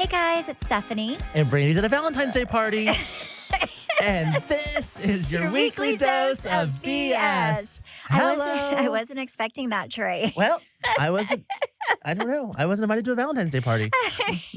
Hey guys, it's Stephanie. And Brandi's at a Valentine's Day party. And this is your weekly dose of BS. Hello. I wasn't expecting that, Trey. Well, I don't know. I wasn't invited to a Valentine's Day party.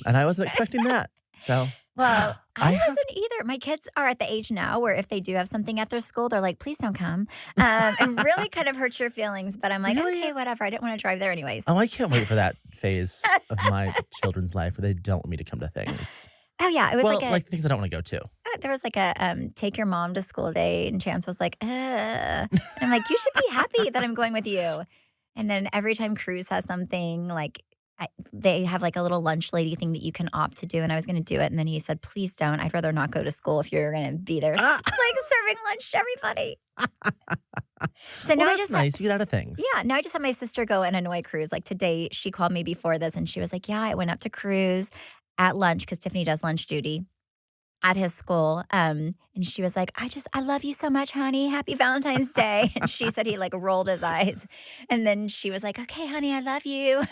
And I wasn't expecting that. So, Well, I wasn't either. My kids are at the age now where if they do have something at their school, they're like, please don't come. And really kind of hurts your feelings. But I'm like, Really? okay, whatever. I didn't want to drive there anyways. I can't wait for that phase of my children's life where they don't want me to come to things. Oh, yeah. It was like things I don't want to go to. there was like a take your mom to school day. And Chance was like, And I'm like, you should be happy that I'm going with you. And then every time Cruz has something, like, they have like a little lunch lady thing that you can opt to do, and I was going to do it, and then he said, "Please don't. I'd rather not go to school if you're going to be there, like serving lunch to everybody." So now that's nice. You get out of things. Yeah. Now I just had my sister go and annoy Cruz. Like today, she called me before this, and she was like, "Yeah, I went up to Cruz at lunch because Tiffany does lunch duty at his school." And she was like, I love you so much, honey. Happy Valentine's Day. And she said he like rolled his eyes. And then she was like, okay, honey, I love you.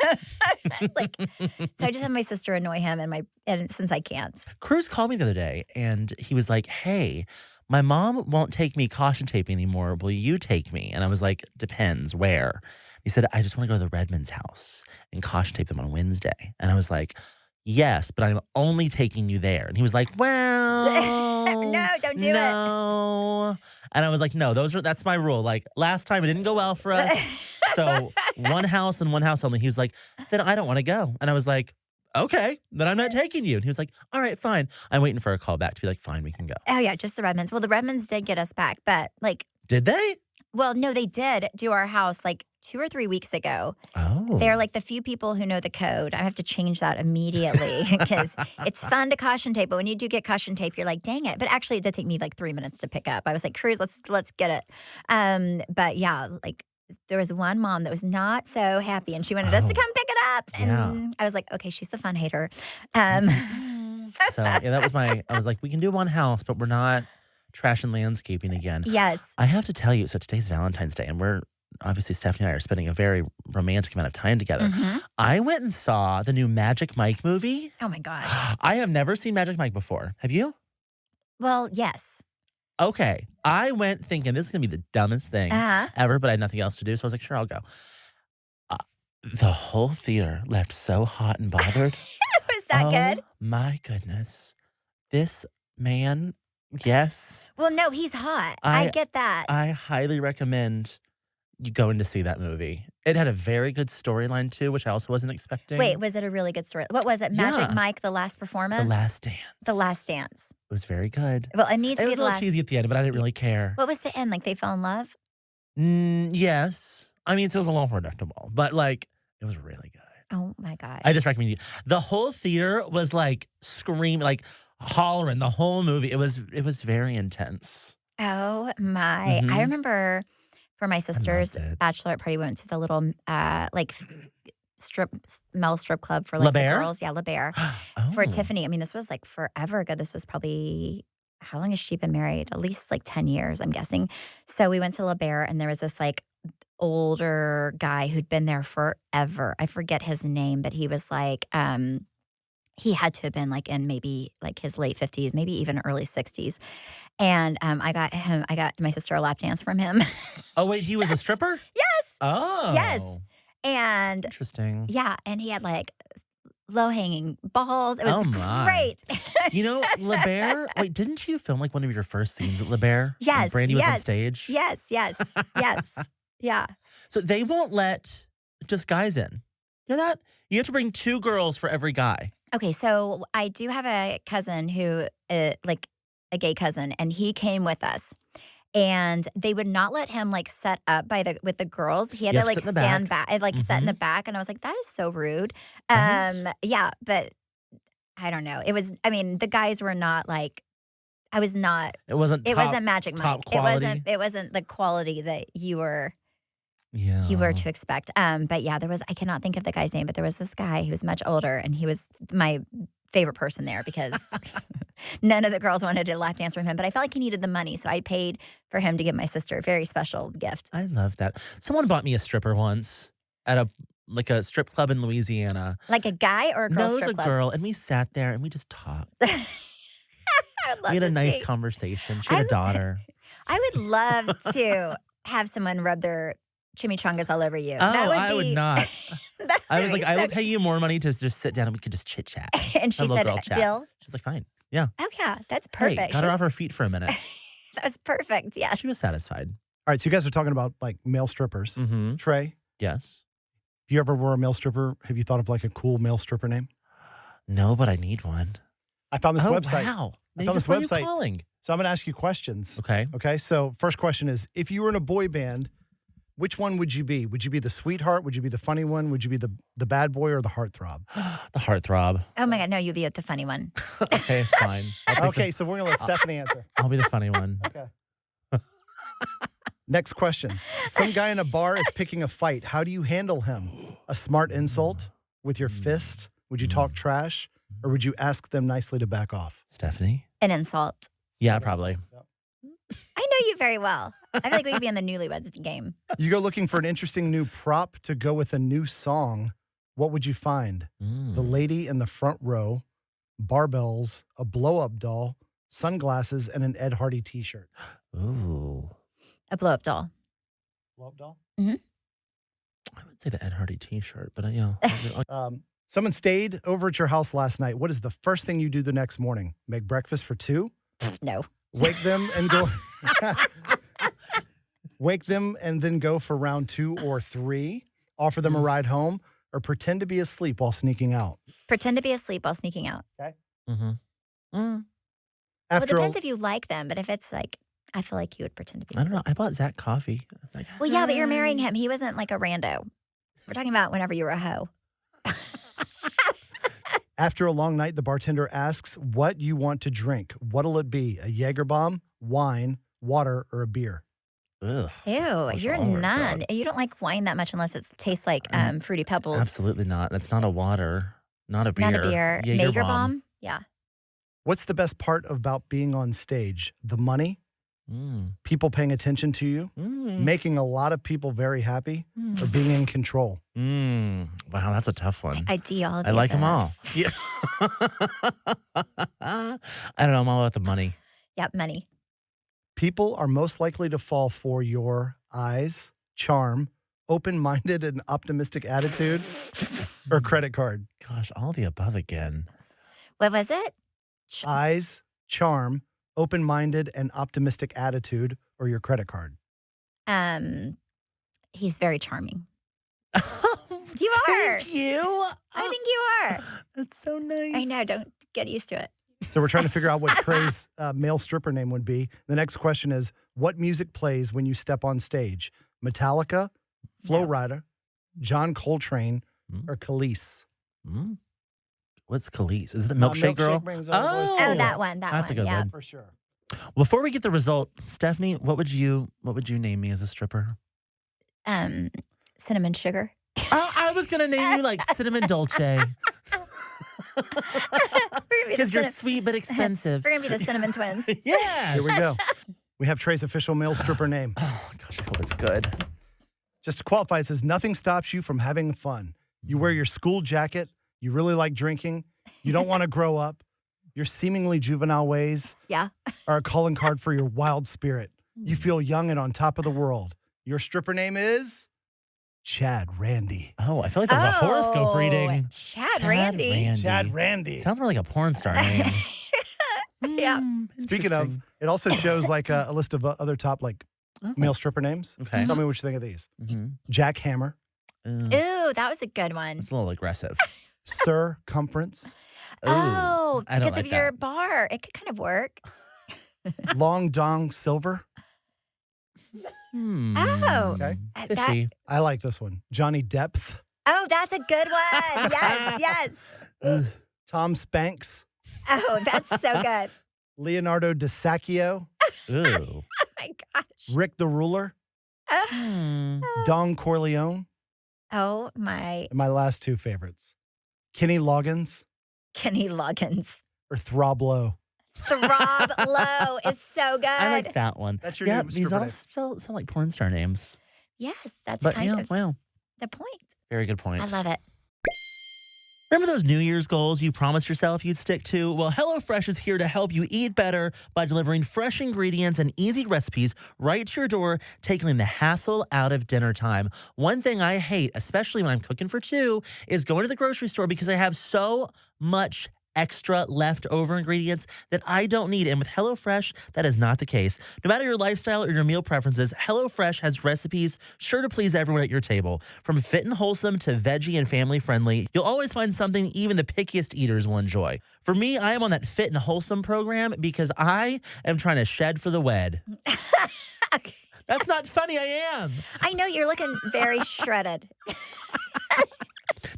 So I just had my sister annoy him and since I can't. Cruz called me the other day and he was like, hey, my mom won't take me caution tape anymore. Will you take me? And I was like, depends where. He said, I just want to go to the Redmond's house and caution tape them on Wednesday. And I was like, yes, but I'm only taking you there. And he was like, well, no, don't do it. No. And I was like, no, that's my rule. Like last time it didn't go well for us. So one house and one house only. He was like, then I don't want to go. And I was like, okay, then I'm not taking you. And he was like, all right, fine. I'm waiting for a call back to be like, fine, we can go. Oh, yeah, just the Redmonds. Well, the Redmonds did get us back, but like. Did they? Well, no, they did do our house like 2 or 3 weeks ago. Oh. They're like the few people who know the code. I have to change that immediately because it's fun to caution tape. But when you do get caution tape, you're like, dang it. But actually, it did take me like 3 minutes to pick up. I was like, Cruz, let's get it. But yeah, like there was one mom that was not so happy and she wanted us to come pick it up. And I was like, okay, she's the fun hater. So yeah, I was like, we can do one house, but we're not trash and landscaping again. Yes. I have to tell you, so today's Valentine's Day, and we're obviously Stephanie and I are spending a very romantic amount of time together. Mm-hmm. I went and saw the new Magic Mike movie. Oh my gosh. I have never seen Magic Mike before. Have you? Well, yes. Okay. I went thinking this is going to be the dumbest thing ever, but I had nothing else to do. So I was like, sure, I'll go. The whole theater left so hot and bothered. Was that good? My goodness. This man, yes. Well, no, he's hot. I get that. I highly recommend you going to see that movie. It had a very good storyline too, which I also wasn't expecting. Wait, was it a really good story? What was it? Magic Mike, The Last Performance? The Last Dance. The Last Dance. It was very good. Well, it needs to be was the a little last. cheesy at the end, but I didn't really care. What was the end? Like they fell in love? Yes. I mean, so it was a little predictable, but like it was really good. Oh my gosh. I just recommend you. The whole theater was like screaming, like hollering the whole movie. It was very intense. Oh my. Mhm. I remember for my sister's bachelorette party, we went to the little male strip club for like the girls. Yeah, La Bear. For Tiffany. I mean, this was like forever ago. This was probably, how long has she been married? At least like 10 years, I'm guessing. So we went to La Bear and there was this like older guy who'd been there forever. I forget his name, but he was like, he had to have been like in maybe like his late 50s, maybe even early 60s. And I got my sister a lap dance from him. Oh, wait, he was a stripper? Yes. Oh. Yes. And interesting. Yeah. And he had like low hanging balls. It was great. You know, La Bear, wait, didn't you film like one of your first scenes at La Bear? Yes. When Brandi was on stage? Yes. Yeah. So they won't let just guys in. You know that? You have to bring 2 girls for every guy. Okay, so I do have a cousin who, like a gay cousin, and he came with us. And they would not let him like set up with the girls. He had to like stand back and like sit in the back. And I was like, that is so rude. Yeah, but I don't know. The guys were not like, it wasn't Magic Mike. It wasn't the quality that you were to expect. But yeah, I cannot think of the guy's name, but there was this guy who was much older and he was my favorite person there because none of the girls wanted to lap dance from him, but I felt like he needed the money. So I paid for him to give my sister a very special gift. I love that. Someone bought me a stripper once at like a strip club in Louisiana. Like a guy or a girl No, it was strip a club? girl, and we sat there and we just talked. I would love We had a to nice see. conversation. She had a daughter. I would love to have someone rub their chimichangas all over you. Oh, That would I would be- not. that I would was be like, I so will pay you more money to just sit down and we could just chit chat. And she Have a little said, girl chat. deal? She's like, fine. Yeah. Oh, yeah, that's perfect. Hey, got her off her feet for a minute. That was perfect, yes. She was satisfied. All right, so you guys are talking about like male strippers. Mm-hmm. Trey, Yes. if you ever were a male stripper, have you thought of like a cool male stripper name? No, but I need one. I found this website. Wow. I found this Why are you website. calling? So I'm going to ask you questions. Okay. Okay, so first question is, if you were in a boy band, which one would you be? Would you be the sweetheart? Would you be the funny one? Would you be the bad boy or the heartthrob? The heartthrob. Oh, my God, no, you'd be the funny one. Okay, fine. Okay, so we're going to let Stephanie answer. I'll be the funny one. Okay. Next question. Some guy in a bar is picking a fight. How do you handle him? A smart insult with your fist? Would you talk trash? Or would you ask them nicely to back off? Stephanie? An insult. Yeah, probably. I know you very well. I feel like we could be in the newlyweds game. You go looking for an interesting new prop to go with a new song. What would you find? The lady in the front row, barbells, a blow-up doll, sunglasses, and an Ed Hardy t-shirt. Ooh. A blow-up doll. Blow-up doll? I would say the Ed Hardy t-shirt, but yeah. Someone stayed over at your house last night. What is the first thing you do the next morning? Make breakfast for two? No. Wake them and go. Wake them and then go for round 2 or 3. Offer them a ride home, or pretend to be asleep while sneaking out. Pretend to be asleep while sneaking out. Mm-hmm. Well, it depends if you like them, but if it's like, I feel like you would pretend to be I asleep. don't know. I bought Zach coffee. Like, Well, yeah, but you're marrying him. He wasn't like a rando. We're talking about whenever you were a hoe. After a long night, the bartender asks what you want to drink. What'll it be? A Jaeger bomb, wine, water, or a beer? Ugh. Ew, you're Oh my none. God. You don't like wine that much unless it tastes like Fruity Pebbles. Absolutely not. It's not a water. Not a beer. Not a beer. Jaeger bomb? Yeah. What's the best part about being on stage? The money, people paying attention to you, making a lot of people very happy, or being in control? Wow, that's a tough one. I D all of I the like them above. all. Yeah. I don't know. I'm all about the money. Yep, money. People are most likely to fall for your eyes, charm, open-minded and optimistic attitude, or credit card. Gosh, all the above again. What was it? Eyes, charm, open-minded and optimistic attitude, or your credit card. He's very charming. You are. Thank you. I think you are. That's so nice. I know. Don't get used to it. So we're trying to figure out what Trey's male stripper name would be. The next question is, what music plays when you step on stage? Metallica, Flo Rida, John Coltrane, or Khalees? What's Khalees? Is it the Milkshake Girl? Brings out a voice. Oh, that one. That's a good one. For sure. Before we get the result, Stephanie, what would you name me as a stripper? Cinnamon sugar. I was gonna name you like Cinnamon Dolce because you're sweet but expensive. We're gonna be the Cinnamon Twins. Yes. Here we go. We have Trey's official male stripper name. Oh gosh, I hope it's good. Just to qualify, it says nothing stops you from having fun. You wear your school jacket. You really like drinking. You don't want to grow up. Your seemingly juvenile ways are a calling card for your wild spirit. You feel young and on top of the world. Your stripper name is Chad Randy. Oh, I feel like that was a horoscope reading. Chad Randy. Chad Randy. Sounds more like a porn star name. Yeah. Speaking of, it also shows like a list of other top like male stripper names. Okay. Tell me what you think of these. Jack Hammer. Ooh, that was a good one. It's a little aggressive. Circumference. Oh, I don't because like of your that. bar. It could kind of work. Long Dong Silver. Oh. Okay. Fishy. I like this one. Johnny Depth. Oh, that's a good one. Yes, yes. Tom Spanks. Oh, that's so good. Leonardo DiSacchio. Ooh. Oh my gosh. Rick the Ruler. Don Corleone. Oh my. And my last two favorites. Kenny Loggins Kenny Loggins. or Throb Low. Throb Low is so good. I like that one. That's your yeah, new these stripper all name. sound like porn star names. Yes, that's But kind yeah, of. well, the point. Very good point. I love it. Remember those New Year's goals you promised yourself you'd stick to? Well, HelloFresh is here to help you eat better by delivering fresh ingredients and easy recipes right to your door, taking the hassle out of dinner time. One thing I hate, especially when I'm cooking for two, is going to the grocery store because I have so much extra leftover ingredients that I don't need. And with HelloFresh, that is not the case. No matter your lifestyle or your meal preferences, HelloFresh has recipes sure to please everyone at your table. From fit and wholesome to veggie and family friendly, you'll always find something even the pickiest eaters will enjoy. For me, I am on that fit and wholesome program because I am trying to shed for the wed. That's not funny, I am. I know, you're looking very shredded.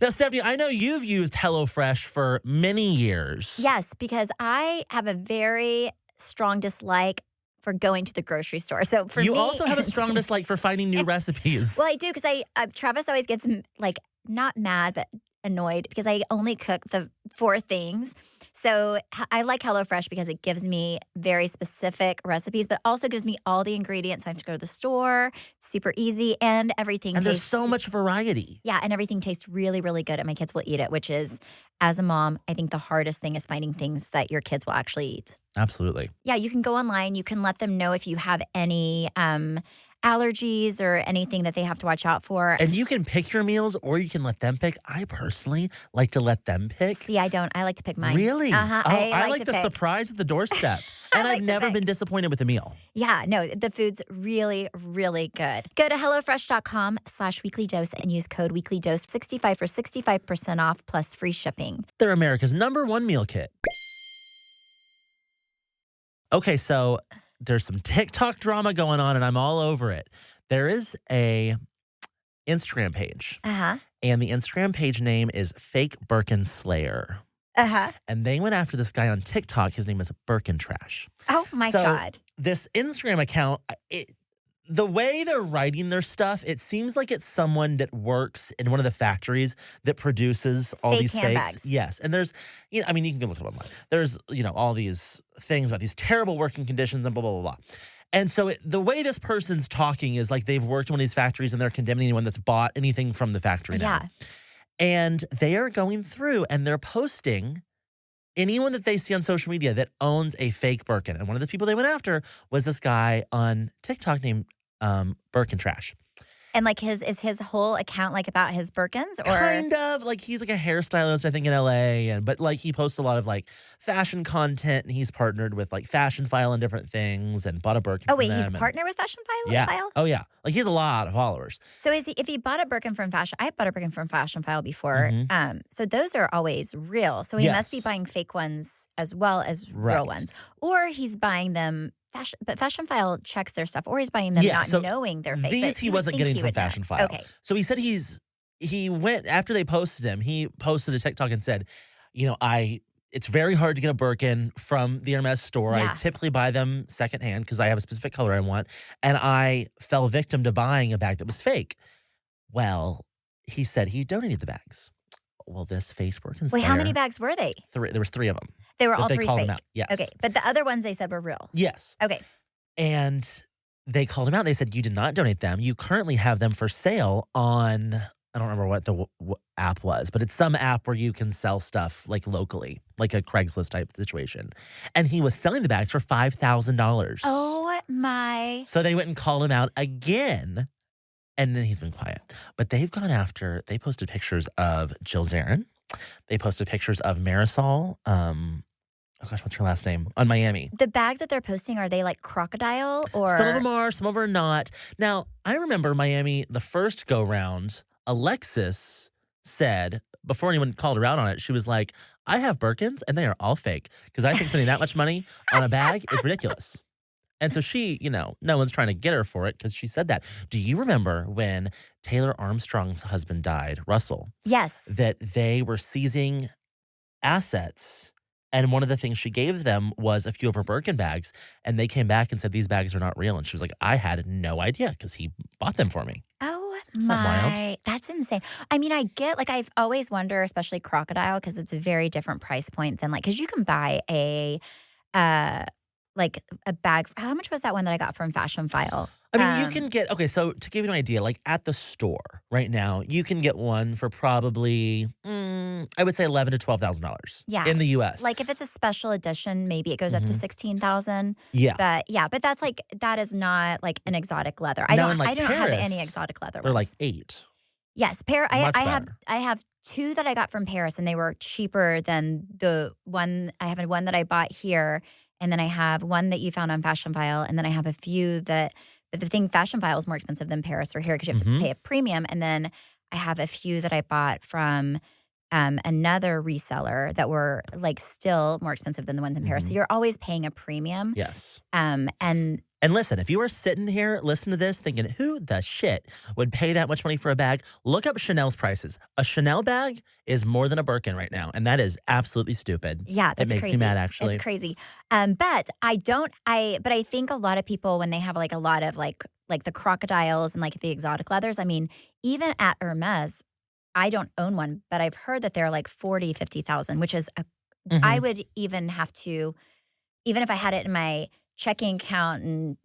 Now, Stephanie, I know you've used HelloFresh for many years. Yes, because I have a very strong dislike for going to the grocery store. So for you me, also have a strong dislike for finding new recipes. Well, I do because Travis always gets like not mad but annoyed because I only cook the 4 things. So I like HelloFresh because it gives me very specific recipes, but also gives me all the ingredients. So I have to go to the store. It's super easy, and everything and tastes, there's so much variety. Yeah, and everything tastes really, really good, and my kids will eat it, which is, as a mom, I think the hardest thing is finding things that your kids will actually eat. Absolutely. Yeah, you can go online. You can let them know if you have any allergies or anything that they have to watch out for. And you can pick your meals or you can let them pick. I personally like to let them pick. See, I don't. I like to pick mine. Really? Uh-huh. Oh, I like to the pick. surprise at the doorstep. And I've never been disappointed with a meal. Yeah, no, the food's really, really good. Go to HelloFresh.com/weeklydose and use code weeklydose65 for 65% off plus free shipping. They're America's #1 meal kit. Okay, so there's some TikTok drama going on, and I'm all over it. There is a Instagram page, and the Instagram page name is Fake Birkin Slayer. And they went after this guy on TikTok. His name is Birkin Trash. Oh, my God. This Instagram account, the way they're writing their stuff, it seems like it's someone that works in one of the factories that produces all these fakes. Handbags. Yes. And there's, you can go look it up online. There's, all these things about these terrible working conditions and blah, blah, blah, blah. And so the way this person's talking is like they've worked in one of these factories and they're condemning anyone that's bought anything from the factory now. And they are going through and they're posting anyone that they see on social media that owns a fake Birkin. And one of the people they went after was this guy on TikTok named Birkin Trash. And like is his whole account like about his Birkins, or kind of like he's like a hairstylist, I think, in LA, but like he posts a lot of like fashion content, and he's partnered with like Fashion File and different things, and bought a Birkin. Oh wait, he's partnered with Fashion File. Yeah. Oh yeah. Like he has a lot of followers. So if he bought a Birkin from I bought a Birkin from Fashion File before. So those are always real. So he must be buying fake ones as well as real ones, or he's buying them. But Fashion File checks their stuff, or he's buying them not knowing they're fake. These he wasn't getting from Fashion File. Okay. So he said he went after they posted him. He posted a TikTok and said, it's very hard to get a Birkin from the Hermes store. I typically buy them secondhand because I have a specific color I want, and I fell victim to buying a bag that was fake. Well, he said he donated the bags. Well, this face Birkin Slayer. Wait, how many bags were they? 3. There was 3 of them. They were all 3 called fake. Him out. Yes. Okay, but the other ones they said were real. Yes. Okay. And they called him out. They said, you did not donate them. You currently have them for sale on, I don't remember what the app was, but it's some app where you can sell stuff like locally, like a Craigslist type situation. And he was selling the bags for $5,000. Oh my. So they went and called him out again. And then he's been quiet. But they've gone after, they posted pictures of Jill Zarin. They posted pictures of Marisol. What's her last name? On Miami. The bags that they're posting, are they like crocodile or? Some of them are, some of them are not. Now, I remember Miami, the first go round, Alexis said, before anyone called her out on it, she was like, I have Birkins and they are all fake because I think spending that much money on a bag is ridiculous. And so she, no one's trying to get her for it because she said that. Do you remember when Taylor Armstrong's husband died, Russell? Yes. That they were seizing assets, and one of the things she gave them was a few of her Birkin bags, and they came back and said, these bags are not real. And she was like, I had no idea because he bought them for me. Oh, Isn't that wild? That's insane. I mean, I get, like, I've always wondered, especially crocodile, because it's a very different price point than, like, because you can buy a bag. How much was that one that I got from Fashion File? I mean, you can get, okay, so to give you an idea, like at the store right now, you can get one for probably, I would say $11,000 to $12,000 in the US. Like if it's a special edition, maybe it goes up to 16,000. Yeah. But that's like, that is not like an exotic leather. I Now don't in, like, have Paris, any exotic leather they're ones. like $8,000. Yes, I have two that I got from Paris, and they were cheaper than the one. I have one that I bought here, and then I have one that you found on Fashion File, and then I have a few that. But the thing, Fashion File is more expensive than Paris or here because you have to pay a premium, and then I have a few that I bought from another reseller that were like still more expensive than the ones in Paris. So you're always paying a premium. Yes. And listen, if you are sitting here listening to this thinking, who the shit would pay that much money for a bag? Look up Chanel's prices. A Chanel bag is more than a Birkin right now, and that is absolutely stupid. Yeah, that's crazy. It makes me mad, actually. It's crazy. But I think a lot of people, when they have like a lot of like the crocodiles and like the exotic leathers, I mean, even at Hermes, I don't own one, but I've heard that they're like 40, 50,000, which is I would even have to, even if I had it in my checking account and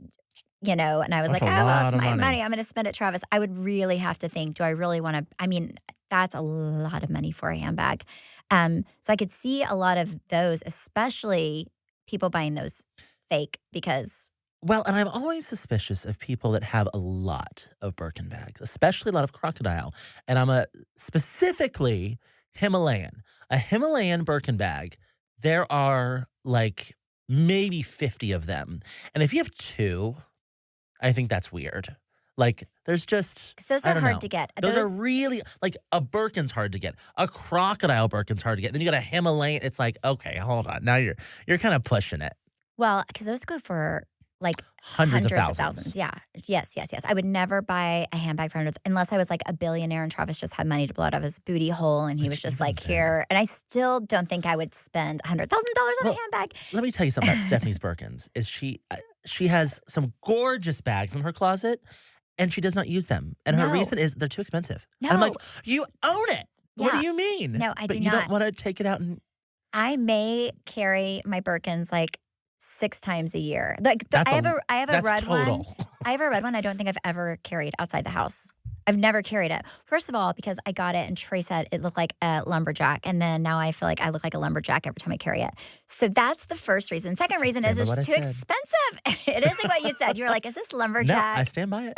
and I was like, oh, well, it's my money. I'm going to spend it, Travis. I would really have to think, do I really want to? I mean, that's a lot of money for a handbag. So I could see a lot of those, especially people buying those fake because. Well, and I'm always suspicious of people that have a lot of Birkin bags, especially a lot of crocodile. And I'm specifically Himalayan. A Himalayan Birkin bag, there are like maybe 50 of them. And if you have two, I think that's weird. Like, there's just, those are hard to get. Those are really, like, a Birkin's hard to get. A crocodile Birkin's hard to get. Then you got a Himalayan. It's like, okay, hold on. Now you're kind of pushing it. Well, because those go for like hundreds of thousands. Yeah. Yes. I would never buy a handbag for unless I was like a billionaire and Travis just had money to blow out of his booty hole and he was just like, here. And I still don't think I would spend $100,000 on a handbag. Let me tell you something about Stephanie's Birkins. Is she has some gorgeous bags in her closet and she does not use them. And her reason is they're too expensive. No. I'm like, you own it. Yeah. What do you mean? No, I do not. But you don't want to take it out and. I may carry my Birkins like 6 times a year. Like I have a red one. I have a red one I don't think I've ever carried outside the house. I've never carried it. First of all, because I got it and Trey said it looked like a lumberjack. And then now I feel like I look like a lumberjack every time I carry it. So that's the first reason. Second reason is it's too expensive. It isn't what you said. You were like, is this lumberjack? No, I stand by it.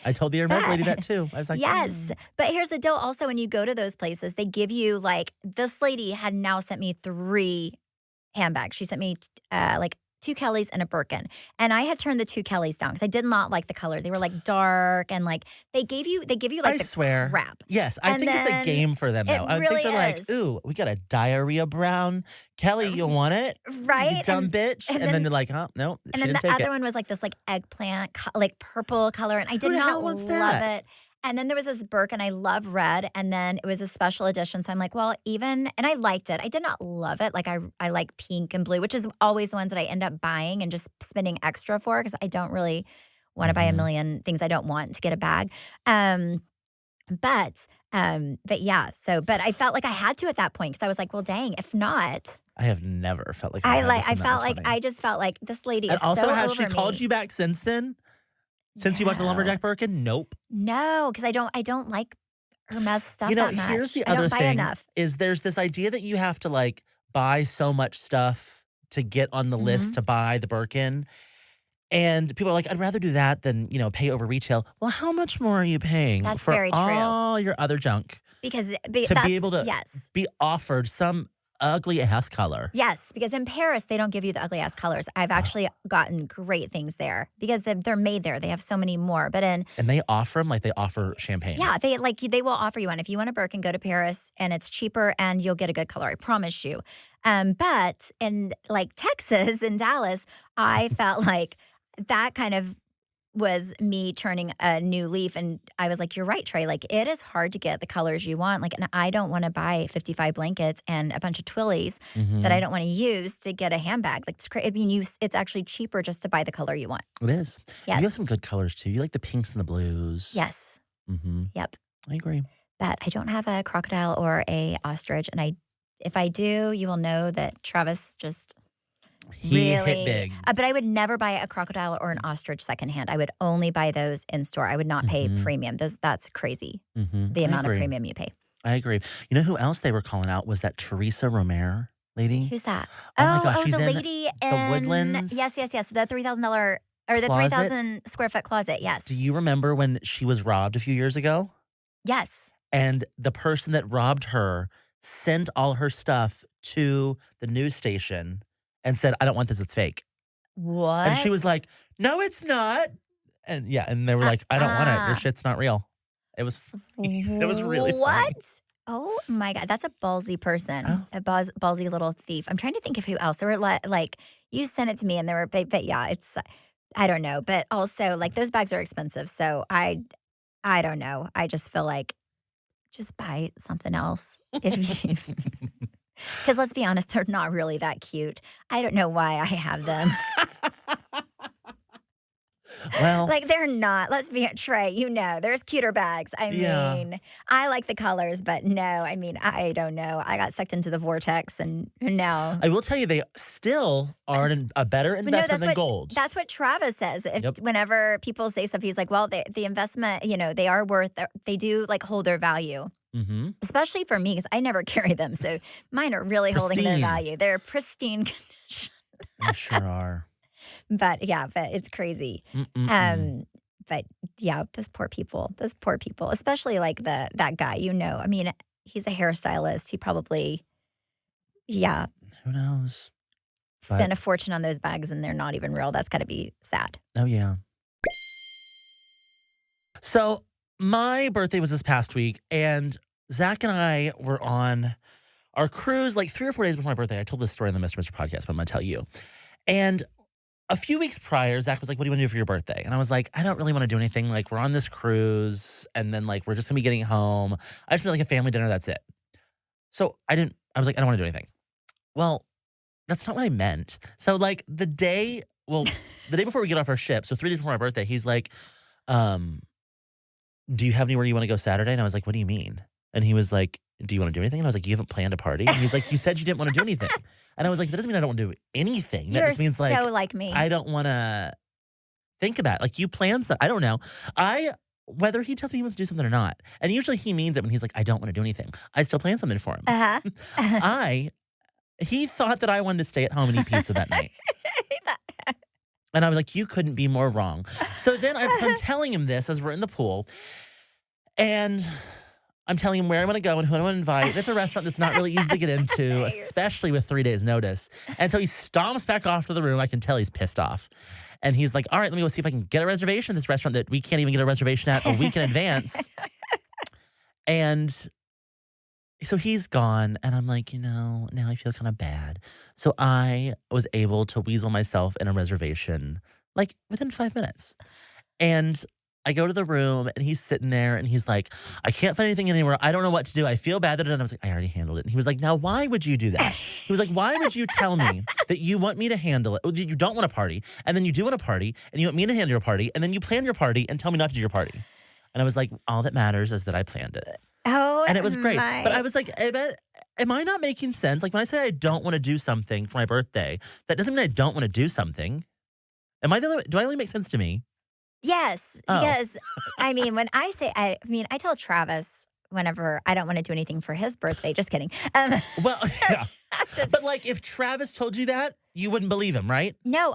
I told the Hermes lady that too. I was like, yes. But here's the deal also, when you go to those places, they give you like, this lady had now sent me 3 handbags. She sent me like 2 Kellys and a Birkin. And I had turned the 2 Kellys down because I did not like the color. They were like dark and like they give you like crap. Yes, I think it's a game for them though. I think they're like, ooh, we got a diarrhea brown. Kelly, you want it? Right. You dumb bitch. And then they're like, huh? No. And then the other one was like this like eggplant, like purple color. And I did not love it. And then there was this Birkin. I love red. And then it was a special edition. So I'm like, well, and I liked it. I did not love it. Like I like pink and blue, which is always the ones that I end up buying and just spending extra for because I don't really want to buy a million things I don't want to get a bag. But yeah. So, but I felt like I had to at that point because I was like, well, dang, if not. I have never felt like I just felt like this lady is so over me. And also, has she called you back since then? Since you watched the lumberjack Birkin? Nope. No, because I don't like Hermes stuff that much. Here's the other thing is there's this idea that you have to like buy so much stuff to get on the list to buy the Birkin. And people are like, I'd rather do that than, pay over retail. Well, how much more are you paying for very true. all your other junk? Because to be able to be offered some ugly ass color. Yes, because in Paris they don't give you the ugly ass colors. I've actually gotten great things there because they're made there. They have so many more. And they offer them like they offer champagne. Yeah, they will offer you one. If you want a Birkin, go to Paris and it's cheaper and you'll get a good color. I promise you. But in like Texas and Dallas, I felt like that kind of was me turning a new leaf. And I was like, you're right, Trey. Like, it is hard to get the colors you want. Like, and I don't want to buy 55 blankets and a bunch of Twillies that I don't want to use to get a handbag. Like, it's crazy. I mean, it's actually cheaper just to buy the color you want. It is. Yes. You have some good colors, too. You like the pinks and the blues. Yes. Yep. I agree. But I don't have a crocodile or a ostrich. And if I do, you will know that Travis just He hit big. But I would never buy a crocodile or an ostrich secondhand. I would only buy those in store. I would not pay premium. That's crazy, the amount of premium you pay. I agree. You know who else they were calling out was that Teresa Romero lady? Who's that? Oh my gosh, she's the in lady the Woodlands. Yes. The $3,000 or the 3,000 square foot closet. Yes. Do you remember when she was robbed a few years ago? Yes. And the person that robbed her sent all her stuff to the news station and said, I don't want this, it's fake. What? And she was like, no, it's not. And and they were like, I don't want it. Your shit's not real. It was it was really what? funny. Oh my God, that's a ballsy person, Oh. a ballsy little thief. I'm trying to think of who else. There were like, you sent it to me and there were, but yeah, it's, I don't know. But also like those bags are expensive. So I don't know. I just feel like just buy something else. Because let's be honest, they're not really that cute. I don't know why I have them. Well, like they're not. Let's be Trey. You know, there's cuter bags. I mean, I like the colors, but no. I mean, I don't know. I got sucked into the vortex, and no. I will tell you, they still are a better investment than gold. That's what Travis says. Whenever people say stuff, he's like, "Well, the investment, they are worth. They do like hold their value." Mm-hmm. Especially for me, because I never carry them, so mine are really holding their value. They're pristine condition. They sure are. But it's crazy. But yeah, those poor people, especially like that guy, I mean, he's a hairstylist. He probably, who knows? Spent a fortune on those bags and they're not even real. That's got to be sad. Oh, yeah. So my birthday was this past week, and Zach and I were on our cruise like 3 or 4 days before my birthday. I told this story on the Mr. Mr. podcast, but I'm going to tell you. And a few weeks prior, Zach was like, what do you want to do for your birthday? And I was like, I don't really want to do anything. Like, we're on this cruise, and then, like, we're just going to be getting home. I just want like a family dinner, that's it. So I was like, I don't want to do anything. Well, that's not what I meant. So, like, the day before we get off our ship, so 3 days before my birthday, he's like, do you have anywhere you want to go Saturday? And I was like, what do you mean? And he was like, do you want to do anything? And I was like, you haven't planned a party? And he's like, you said you didn't want to do anything. And I was like, that doesn't mean I don't want to do anything. That just means like, so like me. I don't want to think about it. Like, you plan something. I don't know. Whether he tells me he wants to do something or not. And usually he means it when he's like, I don't want to do anything. I still plan something for him. He thought that I wanted to stay at home and eat pizza that night. And I was like, you couldn't be more wrong. So then I'm telling him this as we're in the pool. And I'm telling him where I want to go and who I want to invite. It's a restaurant that's not really easy to get into, especially with 3 days notice. And so he stomps back off to the room. I can tell he's pissed off. And he's like, all right, let me go see if I can get a reservation at this restaurant that we can't even get a reservation at a week in advance. And so he's gone. And I'm like, now I feel kind of bad. So I was able to weasel myself in a reservation like within 5 minutes. And I go to the room and he's sitting there and he's like, I can't find anything anywhere. I don't know what to do. I feel bad that I was like, I already handled it. And he was like, now why would you do that? He was like, why would you tell me that you want me to handle it? Or that you don't want a party, and then you do want a party, and you want me to handle your party, and then you plan your party and tell me not to do your party. And I was like, all that matters is that I planned it. Oh, and it was great. But I was like, am I not making sense? Like, when I say I don't want to do something for my birthday, that doesn't mean I don't want to do something. Am I the only, do I only make sense to me? Yes, because I mean, when I say, I tell Travis whenever I don't want to do anything for his birthday. Just kidding. Well, yeah. But like, if Travis told you that, you wouldn't believe him, right? No,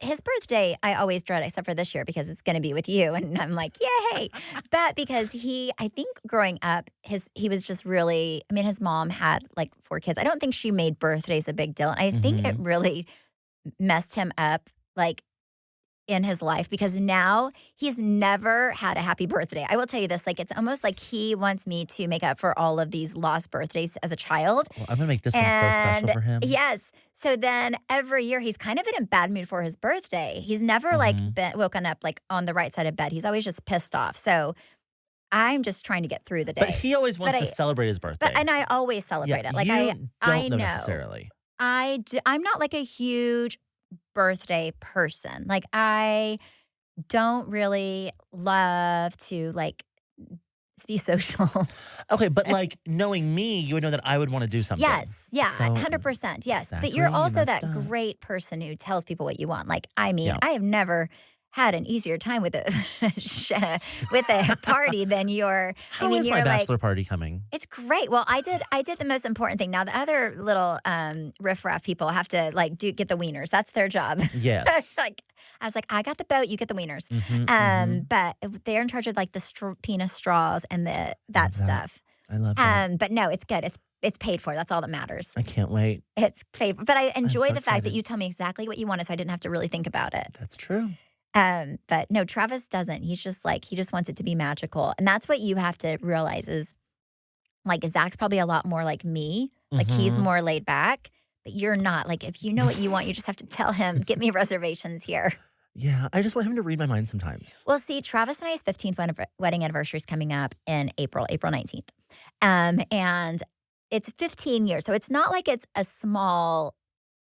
his birthday, I always dread, except for this year because it's going to be with you. And I'm like, yay. But because I think growing up, he was just really, his mom had like 4 kids. I don't think she made birthdays a big deal. And I think it really messed him up, like, in his life, because now he's never had a happy birthday. I will tell you this, like, it's almost like he wants me to make up for all of these lost birthdays as a child. Well, I'm going to make this one so special for him. Yes. So then every year he's kind of in a bad mood for his birthday. He's never woken up like on the right side of bed. He's always just pissed off. So I'm just trying to get through the day. But he always wants to celebrate his birthday. And I always celebrate it. Like, I know necessarily. I do. I'm not like a huge birthday person. Like, I don't really love to like be social. Okay, but like knowing me, you would know that I would want to do something. Yes, yeah, So, 100%, yes. exactly, But you're also that up. great person who tells people what you want. Like, I mean, Yeah. I have never had an easier time with a with a party than your. How is my bachelor party coming? It's great. Well, I did the most important thing. Now the other little riffraff people have to like get the wieners. That's their job. Yes. Like I was like, I got the boat, you get the wieners. But they're in charge of like the penis straws and that stuff. I love that. But no, it's good. It's paid for. That's all that matters. I can't wait. It's paid for. But I enjoy so the fact that excited. you tell me exactly what you wanted, so I didn't have to really think about it. That's true. But no, Travis doesn't. He's just like, he just wants it to be magical. And that's what you have to realize is like Zach's probably a lot more like me. Like he's more laid back, but you're not. Like if you know what you want, you just have to tell him, get me reservations here. Yeah, I just want him to read my mind sometimes. Well, see, Travis and I's 15th wedding anniversary is coming up in April 19th. And it's 15 years. So it's not like it's a small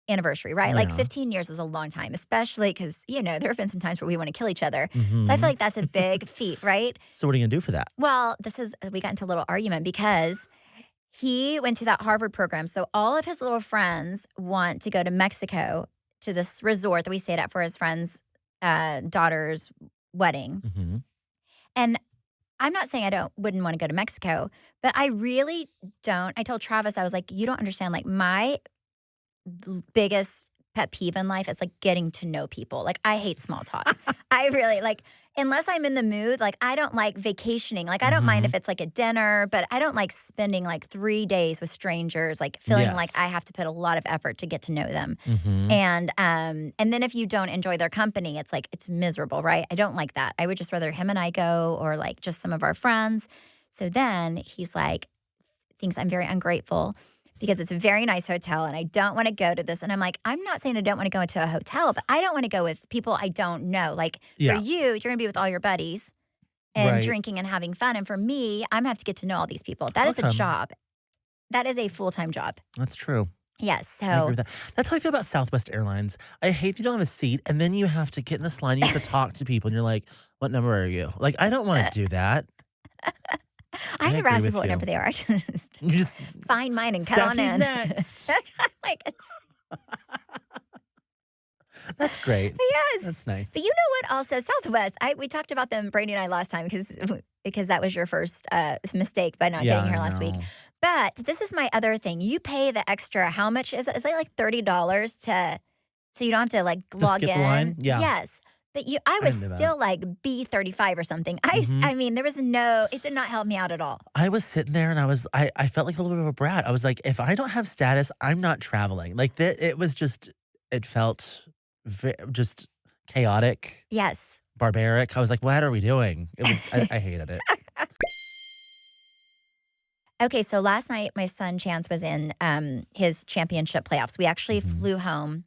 anniversary, right? Yeah. Like 15 years is a long time, especially because, there have been some times where we want to kill each other. So I feel like that's a big feat, right? So what are you going to do for that? Well, we got into a little argument because he went to that Harvard program. So all of his little friends want to go to Mexico to this resort that we stayed at for his friend's daughter's wedding. And I'm not saying I wouldn't want to go to Mexico, but I really don't. I told Travis, I was like, you don't understand. Like my biggest pet peeve in life is like getting to know people. Like I hate small talk. I really like, unless I'm in the mood, like I don't like vacationing. Like I don't mind if it's like a dinner, but I don't like spending like 3 days with strangers, like feeling like I have to put a lot of effort to get to know them. And then if you don't enjoy their company, it's like, it's miserable, right? I don't like that. I would just rather him and I go or like just some of our friends. So then he's like, thinks I'm very ungrateful because it's a very nice hotel and I don't want to go to this. And I'm like, I'm not saying I don't want to go into a hotel, but I don't want to go with people I don't know. Like for you, you're going to be with all your buddies and drinking and having fun. And for me, I'm going to have to get to know all these people. That is a job. That is a full-time job. That's true. Yes. So I agree with that. That's how I feel about Southwest Airlines. I hate you don't have a seat and then you have to get in this line. You have to talk to people and you're like, what number are you? Like, I don't want to do that. I never ask people what number they are. I just find mine and cut on in. Next. Like it's That's great. Yes. That's nice. But you know what? Also, Southwest, we talked about them, Brandi and I, last time because that was your first mistake by not getting here last week. But this is my other thing. You pay the extra, how much is it? Is it like $30 so you don't have to like log skip in? The line? Yeah. Yes. But I was still like B35 or something. I mean, it did not help me out at all. I was sitting there and I felt like a little bit of a brat. I was like, if I don't have status, I'm not traveling. Like it felt just chaotic. Yes. Barbaric. I was like, what are we doing? I hated it. Okay, so last night my son Chance was in his championship playoffs. We actually flew home.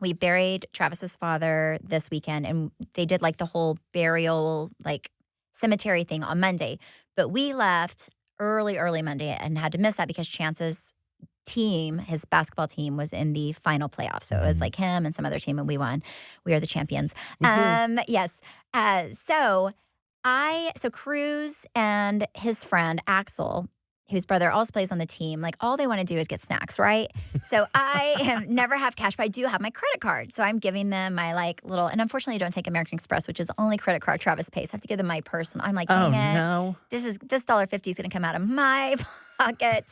We buried Travis's father this weekend, and they did like the whole burial, like cemetery thing on Monday. But we left early Monday and had to miss that because Chance's team, his basketball team, was in the final playoff. So it was like him and some other team, and we won. We are the champions. Yes. So Cruz and his friend Axel, whose brother also plays on the team, like all they want to do is get snacks, right? So I never have cash, but I do have my credit card. So I'm giving them my like little, and unfortunately I don't take American Express, which is the only credit card Travis pays. I have to give them my personal. I'm like, dang it. No. This $1.50 is going to come out of my pocket.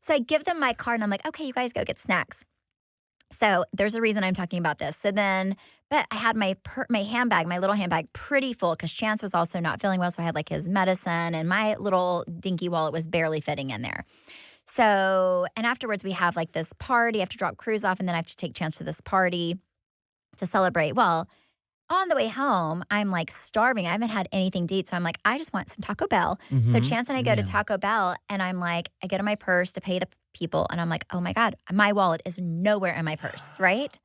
So I give them my card and I'm like, okay, you guys go get snacks. So there's a reason I'm talking about this. So then, but I had my handbag, my little handbag, pretty full because Chance was also not feeling well. So I had like his medicine and my little dinky wallet was barely fitting in there. So, and afterwards we have like this party. I have to drop Cruz off and then I have to take Chance to this party to celebrate. Well, on the way home, I'm like starving. I haven't had anything to eat. So I'm like, I just want some Taco Bell. So Chance and I go to Taco Bell and I'm like, I get in my purse to pay the people. And I'm like, oh my God, my wallet is nowhere in my purse, right?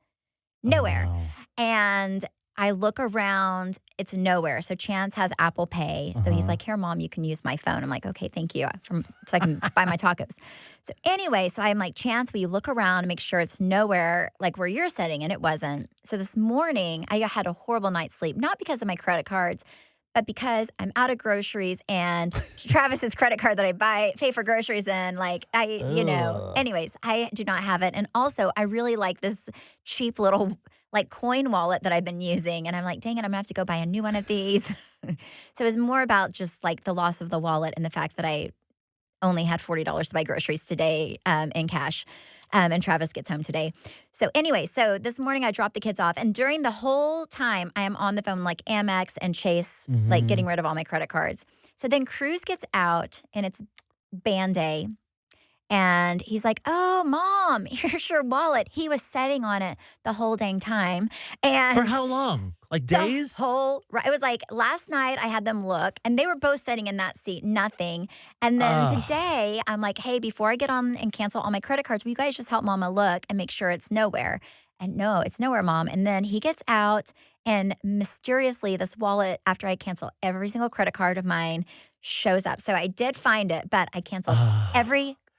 Nowhere. Oh, no. And I look around, it's nowhere. So Chance has Apple Pay. So he's like, here, Mom, you can use my phone. I'm like, okay, thank you. So I can buy my tacos. So anyway, so I'm like, Chance, will you look around and make sure it's nowhere like where you're sitting? And it wasn't. So this morning, I had a horrible night's sleep, not because of my credit cards, But because I'm out of groceries and Travis's credit card that I pay for groceries in, anyways, I do not have it. And also, I really like this cheap little coin wallet that I've been using. And I'm like, dang it, I'm gonna have to go buy a new one of these. So it was more about just the loss of the wallet and the fact that I only had $40 to buy groceries today in cash. And Travis gets home today. So anyway, this morning I dropped the kids off. And during the whole time, I am on the phone Amex and Chase, getting rid of all my credit cards. So then Cruz gets out and it's band day. And he's like, oh, Mom, here's your wallet. He was sitting on it the whole dang time. And for how long? Days? It was last night I had them look and they were both sitting in that seat, nothing. And then today I'm like, hey, before I get on and cancel all my credit cards, will you guys just help Mama look and make sure it's nowhere? And no, it's nowhere, Mom. And then he gets out and mysteriously this wallet, after I cancel every single credit card of mine, shows up. So I did find it, but I canceled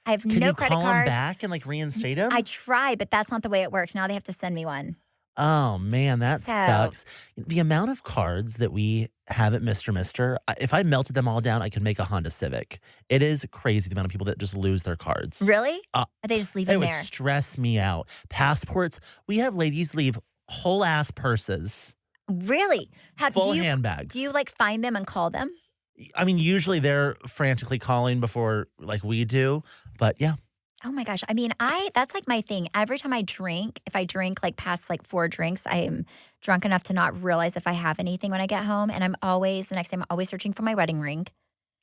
I have no credit cards. Can you call him back and reinstate him? I tried, but that's not the way it works. Now they have to send me one. Oh, man, that sucks. The amount of cards that we have at Mr. If I melted them all down, I could make a Honda Civic. It is crazy the amount of people that just lose their cards. Really? They just leave them there? It would stress me out. Passports, we have ladies leave whole ass purses. Really? Full handbags. Do you find them and call them? I mean, usually they're frantically calling before we do, but yeah. Oh my gosh. I mean, that's my thing. Every time I drink, if I drink past 4 drinks, I am drunk enough to not realize if I have anything when I get home. And the next day I'm always searching for my wedding ring.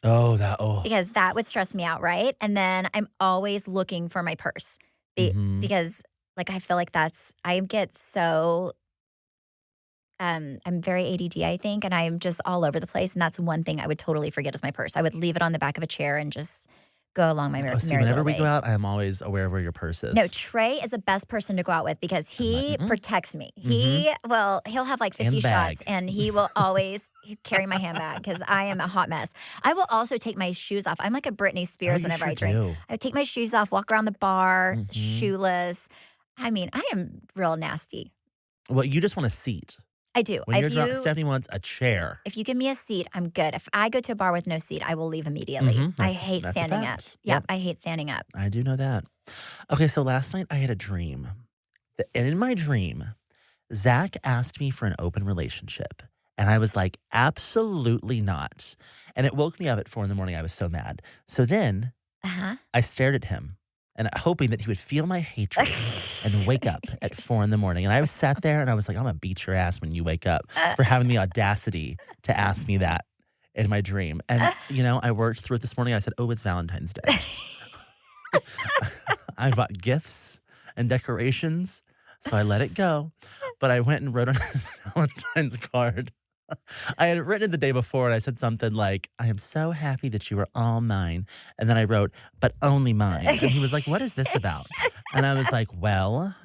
Because that would stress me out, right? And then I'm always looking for my purse because I feel I get so... I'm very ADD, I think, and I'm just all over the place. And that's one thing I would totally forget is my purse. I would leave it on the back of a chair and just go along my merry whenever we way. go out, I am always aware of where your purse is. No, Trey is the best person to go out with because he protects me. He'll have 50 shots and he will always carry my handbag because I am a hot mess. I will also take my shoes off. I'm like a Britney Spears whenever I drink. I would take my shoes off, walk around the bar, shoeless. I mean, I am real nasty. Well, you just want a seat. I do. When you're drunk, Stephanie wants a chair. If you give me a seat, I'm good. If I go to a bar with no seat, I will leave immediately. I hate standing up. Yep, I hate standing up. I do know that. Okay, so last night I had a dream. And in my dream, Zach asked me for an open relationship. And I was like, absolutely not. And it woke me up at 4 a.m. I was so mad. So then I stared at him. And hoping that he would feel my hatred and wake up at 4 a.m. And I sat there and I was like, I'm going to beat your ass when you wake up for having the audacity to ask me that in my dream. And, I worked through it this morning. I said, oh, it's Valentine's Day. I bought gifts and decorations, so I let it go. But I went and wrote on his Valentine's card. I had written it the day before and I said something like, I am so happy that you were all mine. And then I wrote, but only mine. And he was like, what is this about? And I was like, well,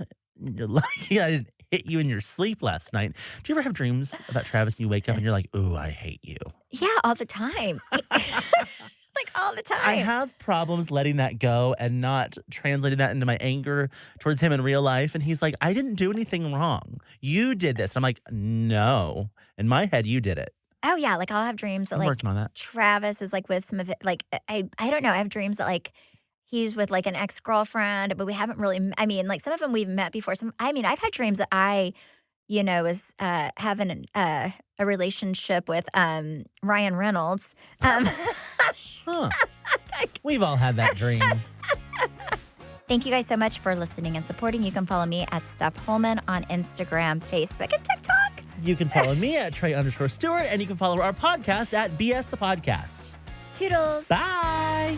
you're lucky I didn't hit you in your sleep last night. Do you ever have dreams about Travis and you wake up and you're like, ooh, I hate you? Yeah, all the time. All the time. I have problems letting that go and not translating that into my anger towards him in real life. And he's like, I didn't do anything wrong. You did this. And I'm like, no. In my head, you did it. Oh, yeah. I'll have dreams that, I'm working on that. Travis is, with some of it. I don't know. I have dreams that, he's with, an ex-girlfriend, but we haven't really, some of them we've met before. I've had dreams that I, was having a relationship with Ryan Reynolds. We've all had that dream. Thank you guys so much for listening and supporting. You can follow me at Steph Hollman on Instagram, Facebook, and TikTok. You can follow me at Trey_Stewart, and you can follow our podcast at BS the Podcast. Toodles. Bye.